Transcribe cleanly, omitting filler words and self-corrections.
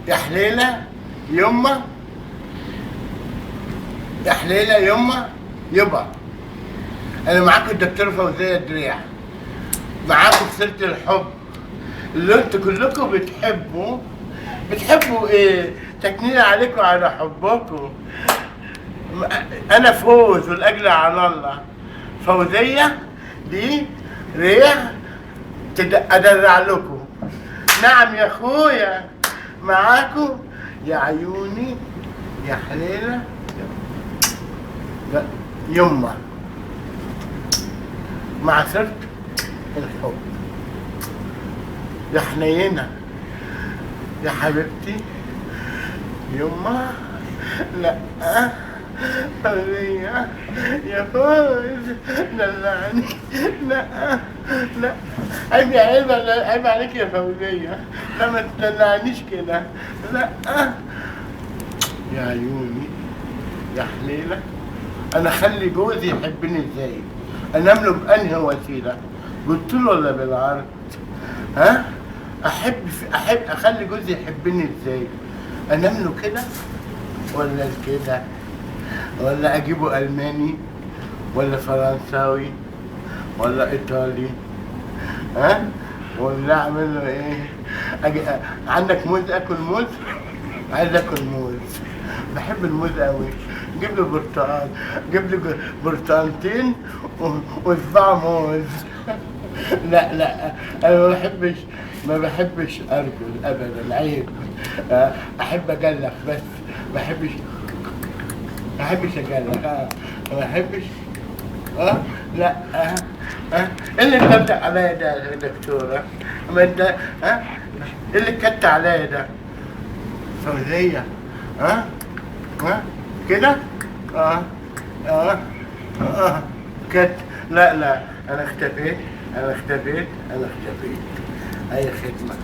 يا حليلة يما، يا حليلة يما يبا. انا معاكم الدكتور فوزية دريع، معاكم في سيرة الحب اللي انتوا كلكم بتحبوا ايه؟ تكنين عليكم على حبكم. انا فوز والاجر على الله. فوزية دي ريح ادرع لكم. نعم يا اخويا، معاكم يا عيوني يا حليلة يما، مع سيرة الحب. يا حنينة يا حبيبتي يما. لا فوزية يا فوز دلعني. لا لا، عيب عليك يا فوزية. لا ما تدلعنيش كده. لا يا عيوني يا حليلة. انا اخلي جوزي يحبني ازاي؟ انام له بانهي وسيله؟ قلت له ولا بالعرض؟ ها؟ احب اخلي جوزي يحبني ازاي؟ انام له كده ولا كده؟ ولا اجيبه الماني ولا فرنساوي ولا ايطالي؟ ها؟ ولا اعمل له ايه؟ عندك موز؟ اكل موز؟ عايز اكل موز، بحب الموز قوي. جيب لي برتقال، جيب لي برتقالتين وصباع موز. لا لا، انا ما بحبش ارجل ابدا، عيب. احب اجلخ بس، ما بحبش اجلخ. ما بحبش. لا. ايه اللي كتت عليا ده يا دكتوره؟ ما انت ايه اللي كتت عليا ده؟ فوزية ها كده. اه اه كت. لا لا، انا اختفيت. اي خدمة.